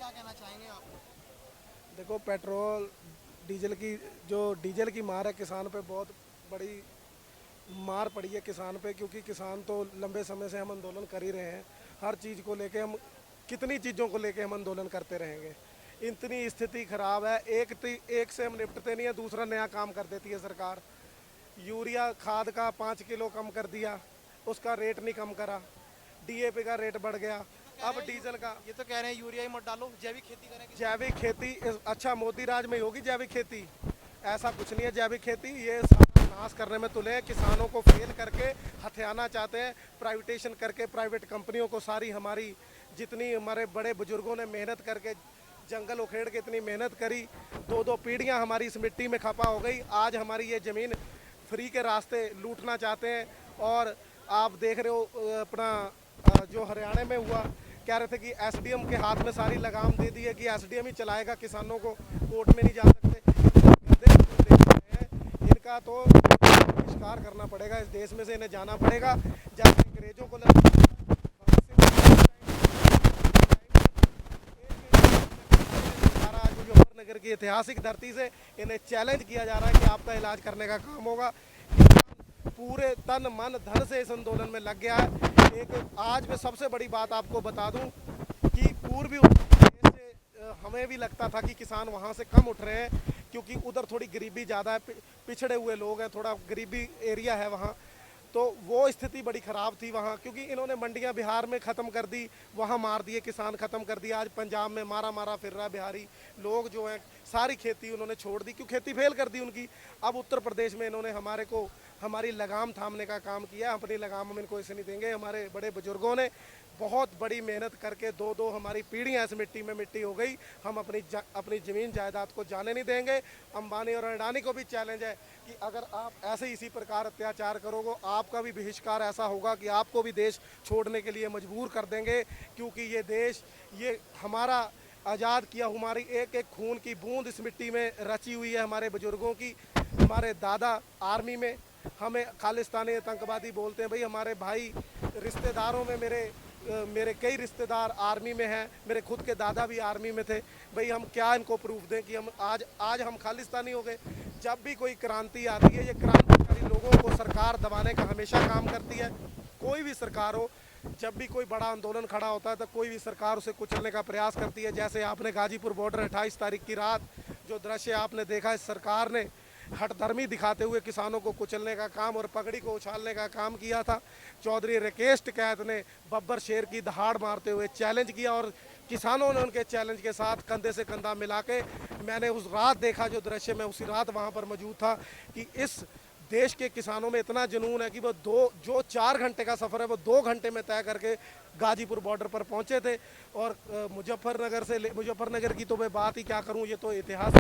क्या कहना चाहेंगे आप? देखो, पेट्रोल डीजल की जो डीजल की मार है किसान पे, बहुत बड़ी मार पड़ी है किसान पे, क्योंकि किसान तो लंबे समय से हम आंदोलन कर ही रहे हैं। हर चीज़ को लेके हम कितनी चीज़ों को लेके हम आंदोलन करते रहेंगे। इतनी स्थिति खराब है, एक से हम निपटते नहीं है, दूसरा नया काम कर देती है सरकार। यूरिया खाद का 5 किलो कम कर दिया, उसका रेट नहीं कम करा। डीएपी का रेट बढ़ गया, अब डीजल का। ये तो कह रहे हैं यूरिया ही मत डालो, जैविक खेती करें जैविक खेती अच्छा मोदी राज में होगी जैविक खेती? ऐसा कुछ नहीं है जैविक खेती। ये सारा नाश करने में तुले हैं, किसानों को फेल करके हथियाना चाहते हैं, प्राइवेटेशन करके प्राइवेट कंपनियों को। सारी हमारी जितनी हमारे बड़े बुजुर्गों ने मेहनत करके जंगल उखेड़ के इतनी मेहनत करी, दो दो पीढ़ियां हमारी इस मिट्टी में खपा हो गई, आज हमारी ये ज़मीन फ्री के रास्ते लूटना चाहते हैं। और आप देख रहे हो अपना जो हरियाणा में हुआ, कह रहे थे कि एसडीएम के हाथ में सारी लगाम दे दी है कि एसडीएम ही चलाएगा, किसानों को कोर्ट में नहीं जा सकते। गधे जो देख रहे हैं, इनका तो बहिष्कार करना पड़ेगा, इस देश में से इन्हें जाना पड़ेगा। जैसे अंग्रेजों को मुजफ्फरनगर की ऐतिहासिक धरती से इन्हें चैलेंज किया जा रहा है कि आपका इलाज करने का काम होगा। पूरे तन मन धन से इस आंदोलन में लग गया है। एक आज मैं सबसे बड़ी बात आपको बता दूं कि पूर्वी उत्तर प्रदेश से हमें भी लगता था कि किसान वहां से कम उठ रहे हैं, क्योंकि उधर थोड़ी गरीबी ज़्यादा है, पिछड़े हुए लोग हैं, थोड़ा गरीबी एरिया है वहाँ। तो वो स्थिति बड़ी ख़राब थी वहाँ, क्योंकि इन्होंने मंडियाँ बिहार में ख़त्म कर दी, वहाँ मार दिए किसान, ख़त्म कर दिया। आज पंजाब में मारा मारा फिर रहा बिहारी लोग जो हैं, सारी खेती उन्होंने छोड़ दी, क्यों खेती फेल कर दी उनकी। अब उत्तर प्रदेश में इन्होंने हमारी लगाम थामने का काम किया। अपनी लगाम हम इनको ऐसे नहीं देंगे। हमारे बड़े बुजुर्गों ने बहुत बड़ी मेहनत करके दो दो हमारी पीढ़ियाँ इस मिट्टी में मिट्टी हो गई। हम अपनी ज़मीन जायदाद को जाने नहीं देंगे। अंबानी और अडानी को भी चैलेंज है कि अगर आप ऐसे इसी प्रकार अत्याचार करोगे, आपका भी बहिष्कार ऐसा होगा कि आपको भी देश छोड़ने के लिए मजबूर कर देंगे। क्योंकि ये देश, ये हमारा आज़ाद किया, हमारी एक एक खून की बूंद इस मिट्टी में रची हुई है। हमारे बुजुर्गों की, हमारे दादा आर्मी में, हमें खालिस्तानी आतंकवादी बोलते हैं। भाई हमारे भाई रिश्तेदारों में मेरे कई रिश्तेदार आर्मी में हैं, मेरे खुद के दादा भी आर्मी में थे। भाई हम क्या इनको प्रूफ दें कि हम आज हम खालिस्तानी हो गए? जब भी कोई क्रांति आती है, ये क्रांतिकारी लोगों को सरकार दबाने का हमेशा काम करती है। कोई भी सरकार हो, जब भी कोई बड़ा आंदोलन खड़ा होता है तो कोई भी सरकार उसे कुचलने का प्रयास करती है। जैसे आपने गाजीपुर बॉर्डर 28 तारीख की रात जो दृश्य आपने देखा, इस सरकार ने हठधर्मी दिखाते हुए किसानों को कुचलने का काम और पगड़ी को उछालने का काम किया था। चौधरी राकेश टिकैत ने बब्बर शेर की दहाड़ मारते हुए चैलेंज किया, और किसानों ने उनके चैलेंज के साथ कंधे से कंधा मिला के, मैंने उस रात देखा जो दृश्य, मैं उसी रात वहाँ पर मौजूद था, कि इस देश के किसानों में इतना जुनून है कि वो जो 4 घंटे का सफ़र है वो 2 घंटे में तय करके गाजीपुर बॉर्डर पर पहुँचे थे। और मुजफ्फरनगर की तो मैं बात ही क्या करूँ, ये तो इतिहास,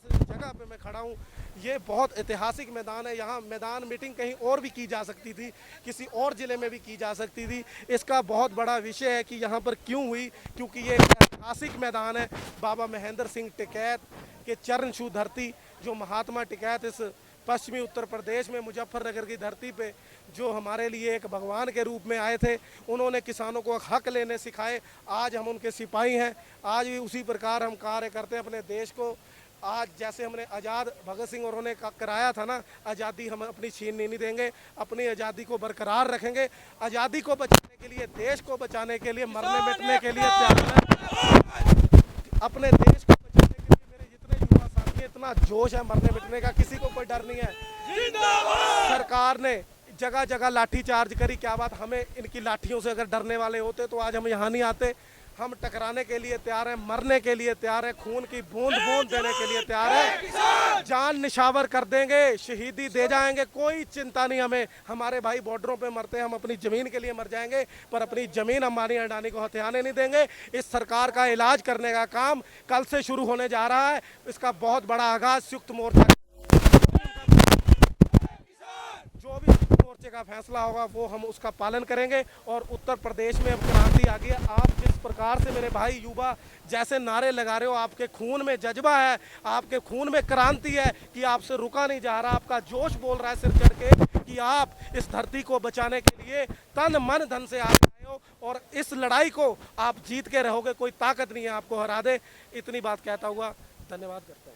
जिस जगह पे मैं खड़ा हूँ ये बहुत ऐतिहासिक मैदान है। यहाँ मैदान मीटिंग कहीं और भी की जा सकती थी, किसी और ज़िले में भी की जा सकती थी। इसका बहुत बड़ा विषय है कि यहाँ पर क्यों हुई, क्योंकि ये ऐतिहासिक मैदान है। बाबा महेंद्र सिंह टिकैत के चरण छू धरती, जो महात्मा टिकैत इस पश्चिमी उत्तर प्रदेश में मुजफ्फरनगर की धरती पे जो हमारे लिए एक भगवान के रूप में आए थे, उन्होंने किसानों को हक लेने सिखाए। आज हम उनके सिपाही हैं, आज भी उसी प्रकार हम कार्य करते हैं अपने देश को। आज जैसे हमने आज़ाद भगत सिंह और उन्होंने कराया था ना, आज़ादी हम अपनी छीनने नहीं देंगे, अपनी आज़ादी को बरकरार रखेंगे। आज़ादी को बचाने के लिए, देश को बचाने के लिए, मरने मिटने के लिए तैयार हैं। अपने देश को बचाने के लिए मेरे जितने युवा साथी, इतना जोश है मरने मिटने का, किसी को कोई डर नहीं है। सरकार ने जगह जगह लाठी चार्ज करी, क्या बात, हमें इनकी लाठियों से अगर डरने वाले होते तो आज हम यहाँ नहीं आते। हम टकराने के लिए तैयार हैं, मरने के लिए तैयार हैं, खून की बूंद बूंद देने के लिए तैयार हैं, जान निछावर कर देंगे, शहीदी दे जाएंगे, कोई चिंता नहीं हमें। हमारे भाई बॉर्डरों पे मरते हैं, हम अपनी ज़मीन के लिए मर जाएंगे, पर अपनी ज़मीन अंबानी अडानी को हथियाने नहीं देंगे। इस सरकार का इलाज करने का काम कल से शुरू होने जा रहा है। इसका बहुत बड़ा आगाज संयुक्त मोर्चा, जो भी मोर्चे का फैसला होगा वो हम उसका पालन करेंगे। और उत्तर प्रदेश में अब क्रांति आ गई है। आप जिस प्रकार से मेरे भाई युवा जैसे नारे लगा रहे हो, आपके खून में जज्बा है, आपके खून में क्रांति है कि आपसे रुका नहीं जा रहा, आपका जोश बोल रहा है सिर चढ़ के कि आप इस धरती को बचाने के लिए तन मन धन से आ रहे हो। हो और इस लड़ाई को आप जीत के रहोगे, कोई ताकत नहीं है आपको हरा दे। इतनी बात कहता हुआ धन्यवाद करता हूँ।